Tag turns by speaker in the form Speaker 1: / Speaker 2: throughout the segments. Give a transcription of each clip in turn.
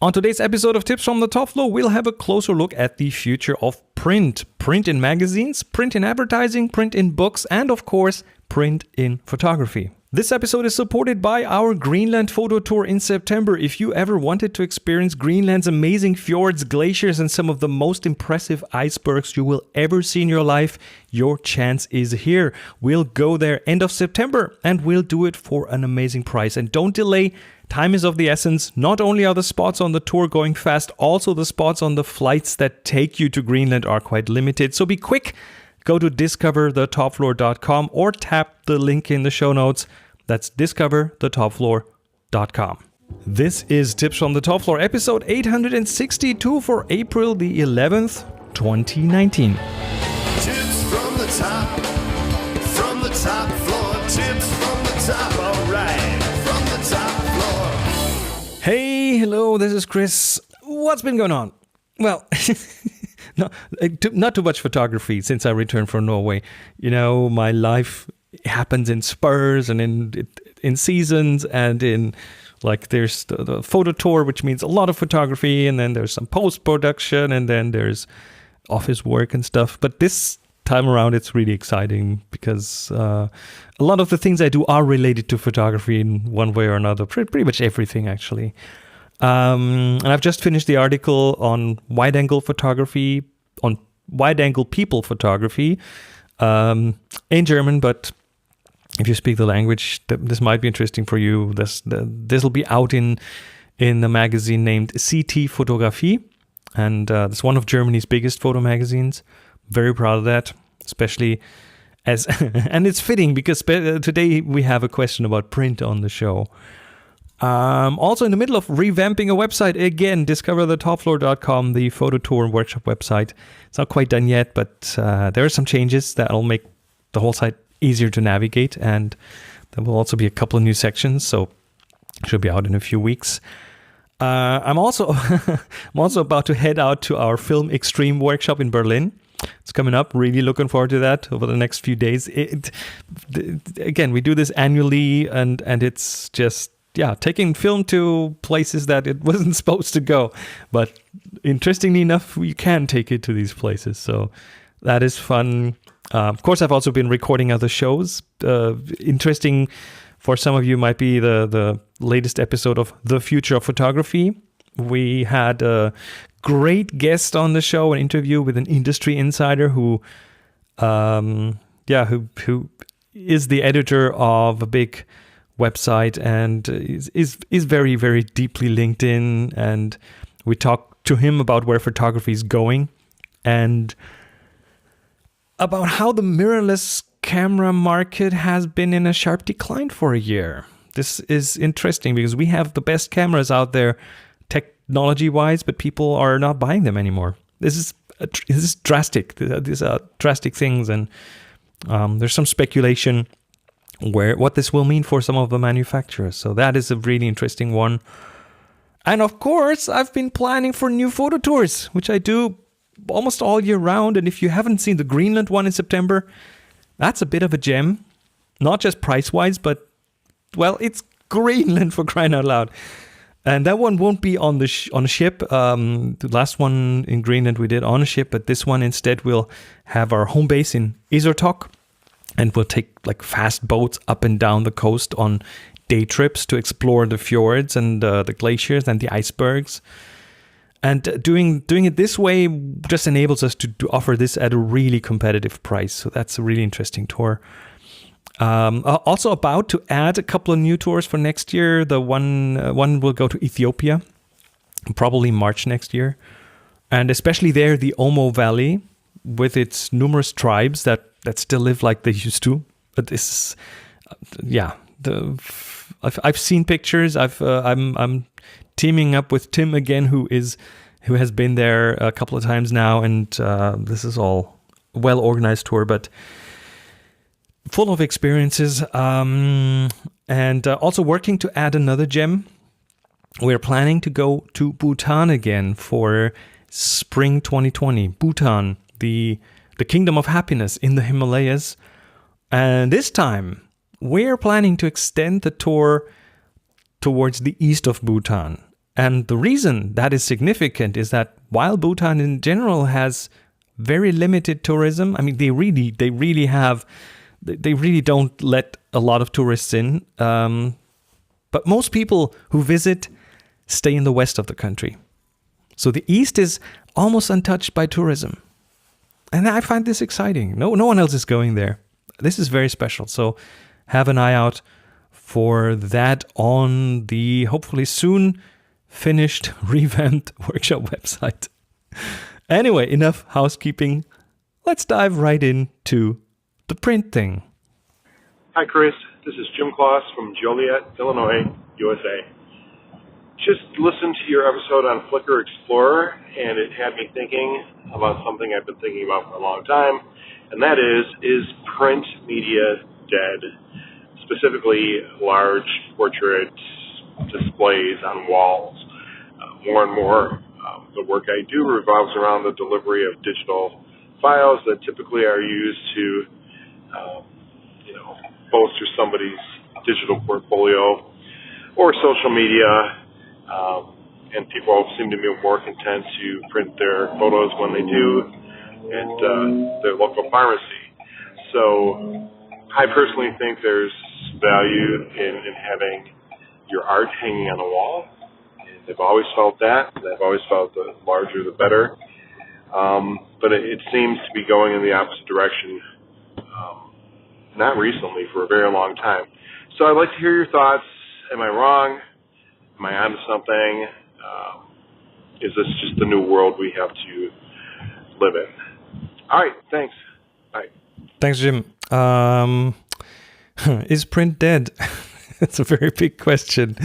Speaker 1: On today's episode of Tips from the Top Floor, we'll have a closer look at the future of print. Print in magazines, print in advertising, print in books, and of course, print in photography. This episode is supported by our Greenland photo tour in September. If you ever wanted to experience Greenland's amazing fjords, glaciers, and some of the most impressive icebergs you will ever see in your life, your chance is here. We'll go there end of September, and we'll do it for an amazing price. And don't delay. Time is of the essence. Not only are the spots on the tour going fast, also the spots on the flights that take you to Greenland are quite limited. So be quick. Go to discoverthetopfloor.com or tap the link in the show notes. That's discoverthetopfloor.com. This is Tips from the Top Floor, episode 862 for April the 11th, 2019.
Speaker 2: Tips from the top floor, tips from the top, alright, from the top floor.
Speaker 1: Hey, hello, this is Chris. What's been going on? Well, not too much photography since I returned from Norway. You know, my life happens in spurs and in seasons, and in like there's the photo tour, which means a lot of photography, and then there's some post-production, and then there's office work and stuff. But this time around, it's really exciting because a lot of the things I do are related to photography in one way or another. Pretty much everything, actually. And I've just finished the article on wide-angle photography, on wide-angle people photography in German. But if you speak the language, this might be interesting for you. This will be out in a magazine named CT Fotografie, and it's one of Germany's biggest photo magazines. Very proud of that, especially as and it's fitting because today we have a question about print on the show. Also in the middle of revamping a website again, discoverthetopfloor.com, the photo tour and workshop website. It's not quite done yet, but there are some changes that will make the whole site easier to navigate, and there will also be a couple of new sections, so it should be out in a few weeks. I'm also about to head out to our Film Extreme workshop in Berlin. It's coming up. Really looking forward to that over the next few days. Again, we do this annually, and it's just taking film to places that it wasn't supposed to go. But interestingly enough, we can take it to these places. So that is fun. Of course, I've also been recording other shows. Interesting for some of you might be the latest episode of The Future of Photography. We had a great guest on the show, an interview with an industry insider who is the editor of a big website and is very, very deeply linked in. And we talked to him about where photography is going and about how the mirrorless camera market has been in a sharp decline for a year. This is interesting because we have the best cameras out there technology-wise, but people are not buying them anymore. This is drastic. These are drastic things, and there's some speculation what this will mean for some of the manufacturers. So that is a really interesting one. And of course, I've been planning for new photo tours, which I do almost all year round. And if you haven't seen the Greenland one in September, that's a bit of a gem. Not just price-wise, but, well, it's Greenland for crying out loud. And that one won't be on a ship. The last one in Greenland we did on a ship, but this one instead will have our home base in Isertok, and we'll take like fast boats up and down the coast on day trips to explore the fjords and the glaciers and the icebergs. And doing it this way just enables us to offer this at a really competitive price. So that's a really interesting tour. Also about to add a couple of new tours for next year. The one will go to Ethiopia, probably March next year. And especially there, the Omo Valley, with its numerous tribes that still live like they used to. But this, I've seen pictures. I'm teaming up with Tim again, who has been there a couple of times now, and this is all well organized tour, but full of experiences, and also working to add another gem. We're planning to go to Bhutan again for spring 2020. Bhutan, the kingdom of happiness in the Himalayas. And this time, we're planning to extend the tour towards the east of Bhutan. And the reason that is significant is that while Bhutan in general has very limited tourism, I mean, they really don't let a lot of tourists in. But most people who visit stay in the west of the country. So the east is almost untouched by tourism. And I find this exciting. No one else is going there. This is very special. So have an eye out for that on the hopefully soon finished, revamped workshop website. Anyway, enough housekeeping. Let's dive right into the print thing.
Speaker 3: Hi, Chris. This is Jim Kloss from Joliet, Illinois, USA. Just listened to your episode on Flickr Explorer, and it had me thinking about something I've been thinking about for a long time, and that is print media dead? Specifically, large portrait displays on walls. More and more, the work I do revolves around the delivery of digital files that typically are used to, bolster somebody's digital portfolio or social media. And people seem to be more content to print their photos when they do at their local pharmacy. So I personally think there's value in having your art hanging on a wall. And I've always felt that. And I've always felt the larger the better. But it seems to be going in the opposite direction, not recently, for a very long time. So I'd like to hear your thoughts. Am I wrong? Am I onto something? Is this just the new world we have to live in? All right, thanks. Bye.
Speaker 1: Thanks, Jim. Is print dead? It's a very big question.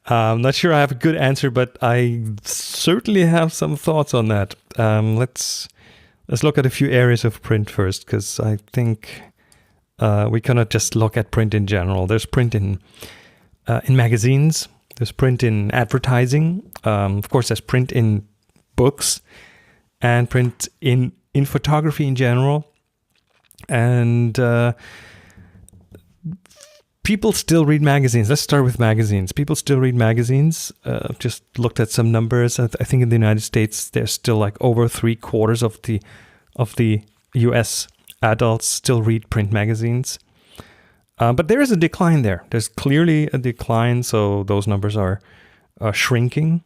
Speaker 1: I'm not sure I have a good answer, but I certainly have some thoughts on that. Let's look at a few areas of print first, because I think we cannot just look at print in general. There's print in magazines. There's print in advertising. Of course, there's print in books and print in photography in general. And people still read magazines. Let's start with magazines. People still read magazines. Just looked at some numbers. I think in the United States, there's still like over 3/4 of the U.S. adults still read print magazines. But there is a decline there. There's clearly a decline, so those numbers are shrinking.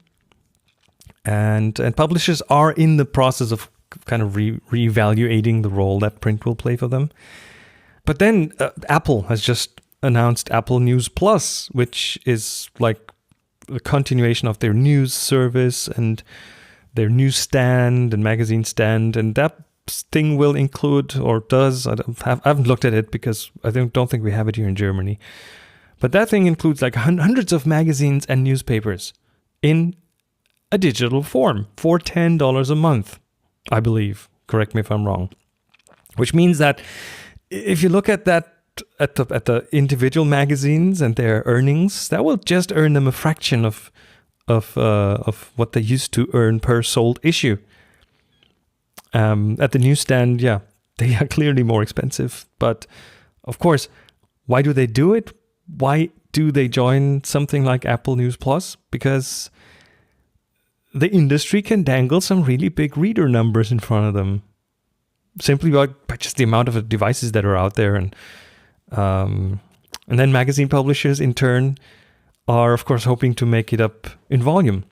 Speaker 1: And publishers are in the process of kind of reevaluating the role that print will play for them. But then Apple has just announced Apple News Plus, which is like a continuation of their news service and their newsstand and magazine stand. And that thing will include, or does, I haven't looked at it because I don't think we have it here in Germany. But that thing includes like hundreds of magazines and newspapers in a digital form for $10 a month, I believe. Correct me if I'm wrong. Which means that if you look at that at the individual magazines and their earnings, that will just earn them a fraction of what they used to earn per sold issue. At the newsstand, yeah, they are clearly more expensive. But of course, why do they do it? Why do they join something like Apple News Plus? Because the industry can dangle some really big reader numbers in front of them, simply by just the amount of devices that are out there. And then magazine publishers, in turn, are, of course, hoping to make it up in volume.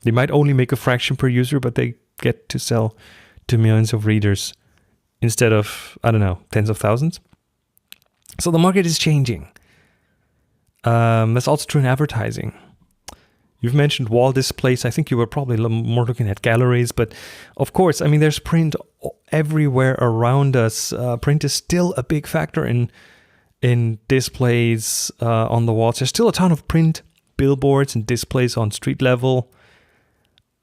Speaker 1: They might only make a fraction per user, but they get to sell to millions of readers instead of, I don't know, tens of thousands. So the market is changing. That's also true in advertising. You've mentioned wall displays. I think you were probably more looking at galleries, but of course, I mean, there's print everywhere around us. Print is still a big factor in displays on the walls. There's still a ton of print billboards and displays on street level,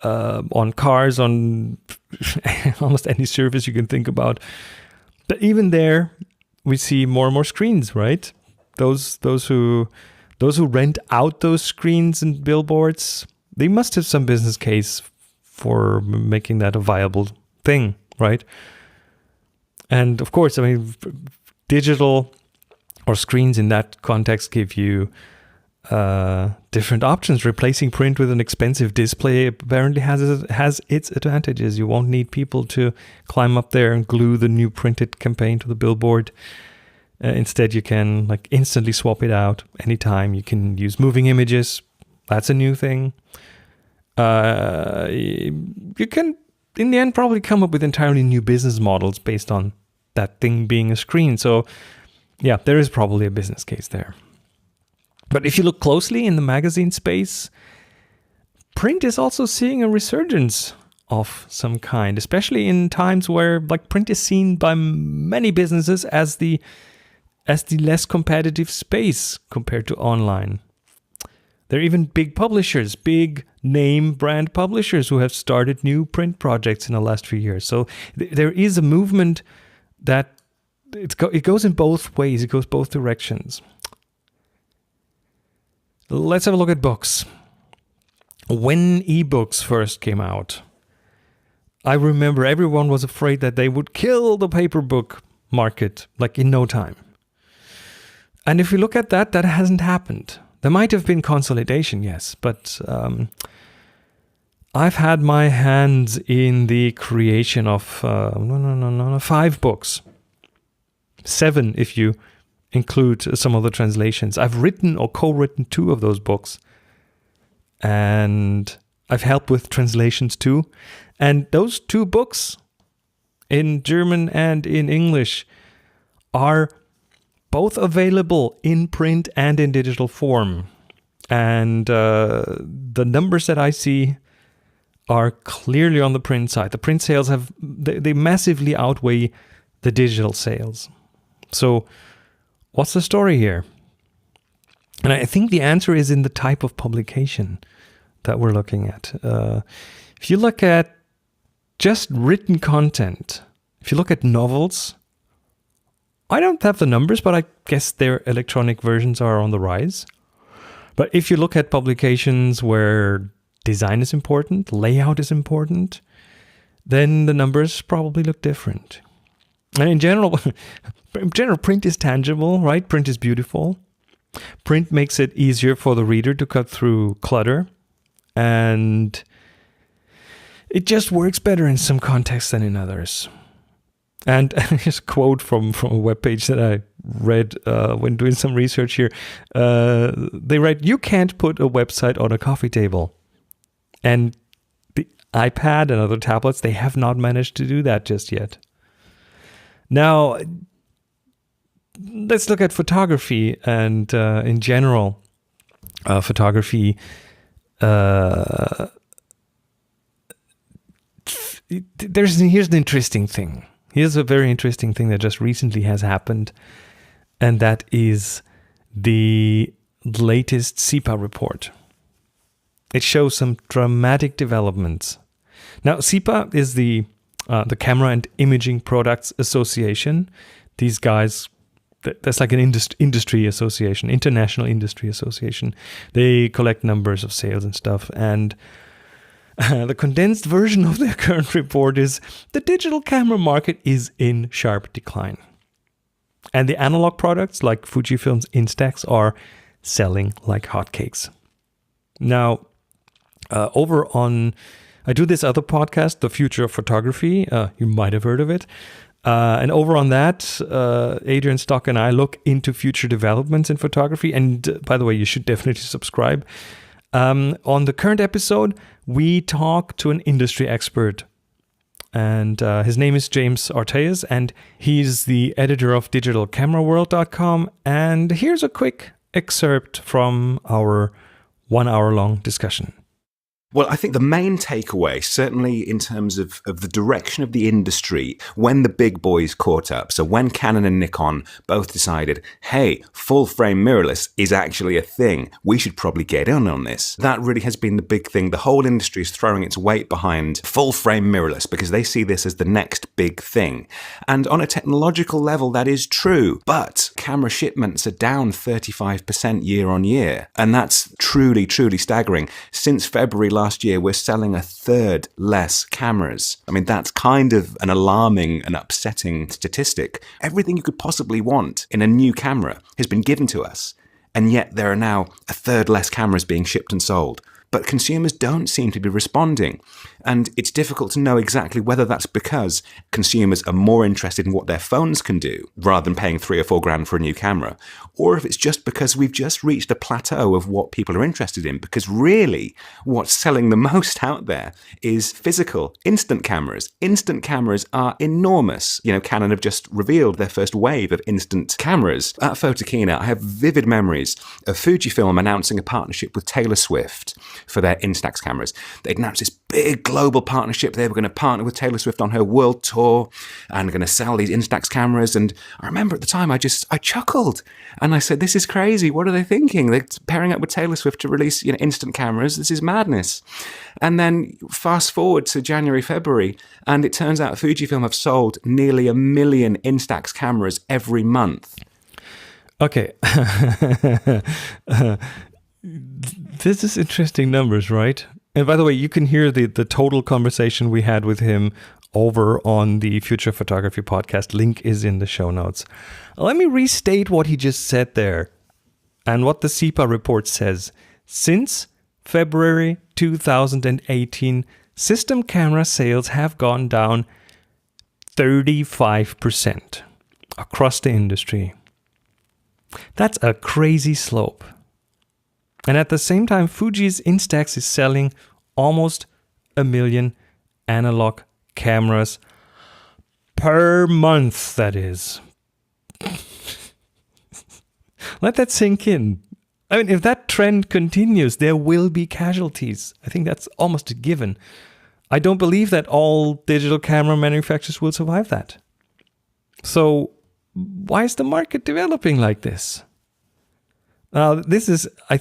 Speaker 1: on cars, on almost any surface you can think about. But even there, we see more and more screens, right? Those who rent out those screens and billboards, they must have some business case for making that a viable thing, right? And of course, I mean, digital or screens in that context give you different options. Replacing print with an expensive display apparently has its advantages. You won't need people to climb up there and glue the new printed campaign to the billboard. Instead, you can like instantly swap it out anytime. You can use moving images. That's a new thing. You can, in the end, probably come up with entirely new business models based on that thing being a screen. So, yeah, there is probably a business case there. But if you look closely in the magazine space, print is also seeing a resurgence of some kind, especially in times where like print is seen by many businesses as the less competitive space compared to online. There are even big publishers, big name brand publishers who have started new print projects in the last few years. So there is a movement that it goes in both ways. It goes both directions. Let's have a look at books. When ebooks first came out, I remember everyone was afraid that they would kill the paper book market like in no time. And if you look at that hasn't happened. There might have been consolidation, yes, but I've had my hands in the creation of 5 books. 7 if you include some of the translations. I've written or co-written 2 of those books. And I've helped with translations too. And those 2 books in German and in English are both available in print and in digital form. And the numbers that I see are clearly on the print side. The print sales they massively outweigh the digital sales. So what's the story here? And I think the answer is in the type of publication that we're looking at. If you look at just written content, if you look at novels, I don't have the numbers, but I guess their electronic versions are on the rise. But if you look at publications where design is important, layout is important, then the numbers probably look different. And in general, print is tangible, right? Print is beautiful. Print makes it easier for the reader to cut through clutter. And it just works better in some contexts than in others. And here's a quote from a webpage that I read when doing some research here. They write, "You can't put a website on a coffee table." And the iPad and other tablets, they have not managed to do that just yet. Now, let's look at photography and in general, photography. Here's an interesting thing. Here's a very interesting thing that just recently has happened, and that is the latest CIPA report. It shows some dramatic developments. Now, CIPA is the Camera and Imaging Products Association. These guys, that's like an industry association, international industry association. They collect numbers of sales and stuff, and the condensed version of their current report is the digital camera market is in sharp decline. And the analog products like Fujifilm's Instax are selling like hotcakes. Now, over on, I do this other podcast, The Future of Photography. You might have heard of it. And over on that, Adrian Stock and I look into future developments in photography. And by the way, you should definitely subscribe. On the current episode, we talk to an industry expert, and his name is James Arteas, and he's the editor of digitalcameraworld.com. And here's a quick excerpt from our 1 hour long discussion.
Speaker 4: Well, I think the main takeaway, certainly in terms of the direction of the industry, when the big boys caught up, so when Canon and Nikon both decided, hey, full-frame mirrorless is actually a thing, we should probably get in on this. That really has been the big thing. The whole industry is throwing its weight behind full-frame mirrorless because they see this as the next big thing. And on a technological level, that is true. But camera shipments are down 35% year on year. And that's truly, truly staggering. Since February last year, we're selling 1/3 less cameras. I mean, that's kind of an alarming and upsetting statistic. Everything you could possibly want in a new camera has been given to us. and yet there are now a third less cameras being shipped and sold. But consumers don't seem to be responding. And it's difficult to know exactly whether that's because consumers are more interested in what their phones can do rather than paying $3 or $4 for a new camera, or if it's just because we've just reached a plateau of what people are interested in. Because really, what's selling the most out there is physical, instant cameras. Instant cameras are enormous. Canon have just revealed their first wave of instant cameras. At Photokina, I have vivid memories of Fujifilm announcing a partnership with Taylor Swift for their Instax cameras. They'd announced this big global partnership. They were going to partner with Taylor Swift on her world tour and going to sell these Instax cameras. And I remember at the time, I chuckled and I said, this is crazy. What are they thinking? They're pairing up with Taylor Swift to release instant cameras. This is madness. And then fast forward to January, February, and it turns out Fujifilm have sold nearly 1 million Instax cameras every month.
Speaker 1: Okay. This is interesting numbers, right? And by the way, you can hear the total conversation we had with him over on the Future Photography podcast. Link is in the show notes. Let me restate what he just said there and what the CIPA report says. Since February 2018, system camera sales have gone down 35% across the industry. That's a crazy slope. And at the same time, Fuji's Instax is selling almost 1 million analog cameras per month, that is. Let that sink in. I mean, if that trend continues, there will be casualties. I think that's almost a given. I don't believe that all digital camera manufacturers will survive that. So why is the market developing like this? Now, this is, I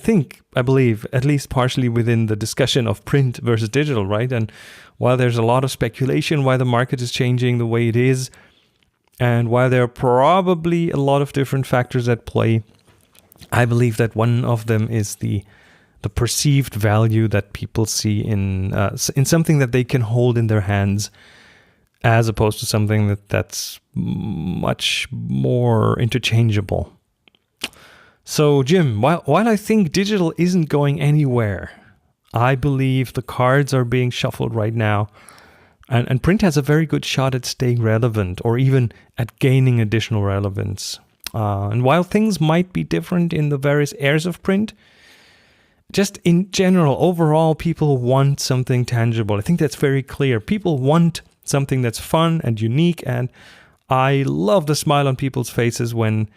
Speaker 1: believe, at least partially within the discussion of print versus digital, right? And while there's a lot of speculation why the market is changing the way it is, and while there are probably a lot of different factors at play, I believe that one of them is the perceived value that people see in something that they can hold in their hands, as opposed to something that's much more interchangeable. So, Jim, while I think digital isn't going anywhere, I believe the cards are being shuffled right now. And print has a very good shot at staying relevant or even at gaining additional relevance. And while things might be different in the various areas of print, just in general, overall, people want something tangible. I think that's very clear. People want something that's fun and unique. And I love the smile on people's faces when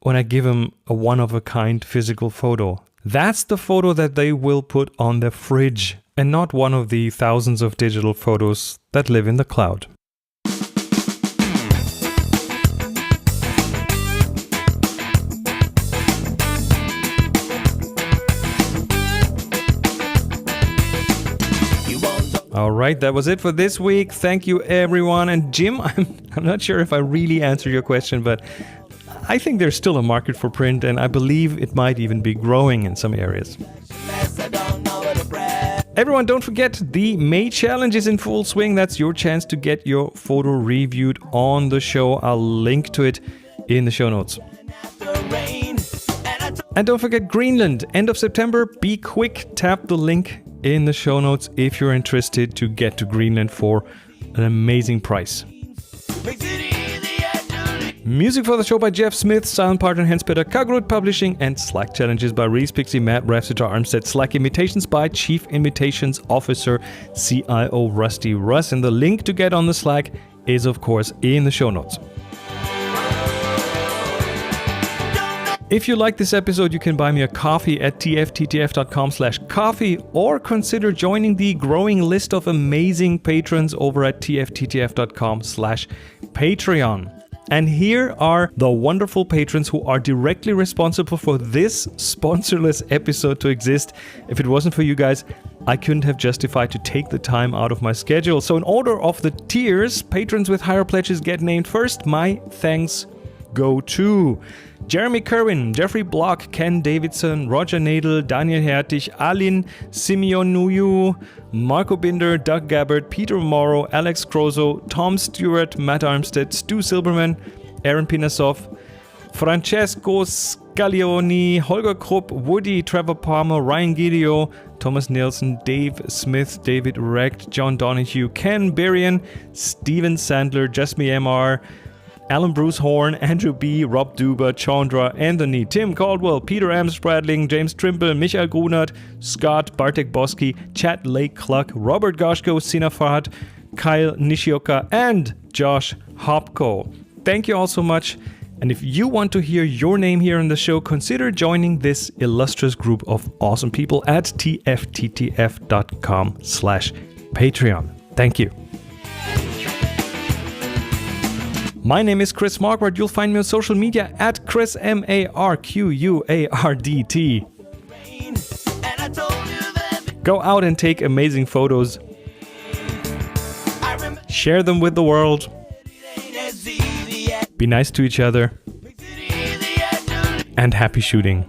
Speaker 1: I give them a one-of-a-kind physical photo. That's the photo that they will put on their fridge and not one of the thousands of digital photos that live in the cloud. All right, that was it for this week. Thank you, everyone. And Jim, I'm not sure if I really answered your question, but I think there's still a market for print, and I believe it might even be growing in some areas. Everyone, don't forget the May Challenge is in full swing. That's your chance to get your photo reviewed on the show. I'll link to it in the show notes. And don't forget Greenland, end of September. Be quick, tap the link in the show notes if you're interested to get to Greenland for an amazing price. Music for the show by Jeff Smith, sound partner Hans Peter Kagrud Publishing, and Slack challenges by Reese Pixie, Matt, Rafsitar Armstead. Slack imitations by Chief Imitations Officer CIO Rusty Russ. And the link to get on the Slack is, of course, in the show notes. If you like this episode, you can buy me a coffee at tfttf.com/coffee or consider joining the growing list of amazing patrons over at tfttf.com/Patreon. And here are the wonderful patrons who are directly responsible for this sponsorless episode to exist. If it wasn't for you guys, I couldn't have justified to take the time out of my schedule. So in order of the tiers, patrons with higher pledges get named first. My thanks go to Jeremy Kerwin, Jeffrey Block, Ken Davidson, Roger Nadel, Daniel Hertig, Alin, Simeon Nuyu, Marco Binder, Doug Gabbard, Peter Morrow, Alex Crozo, Tom Stewart, Matt Armstead, Stu Silberman, Aaron Pinasov, Francesco Gaglioni, Holger Krupp, Woody, Trevor Palmer, Ryan Gidio, Thomas Nielsen, Dave Smith, David Recht, John Donahue, Ken Berrien, Steven Sandler, Jasmine MR, Alan Bruce Horn, Andrew B., Rob Duber, Chandra, Anthony, Tim Caldwell, Peter M. Spradling, James Trimble, Michael Grunert, Scott, Bartek Bosky, Chad Lake Cluck, Robert Goshko, Sina Farhat, Kyle Nishioka, and Josh Hopko. Thank you all so much. And if you want to hear your name here on the show, consider joining this illustrious group of awesome people at tfttf.com/Patreon. Thank you. My name is Chris Marquardt. You'll find me on social media at Chris MarQuardt. Go out and take amazing photos. Share them with the world. Be nice to each other. And happy shooting.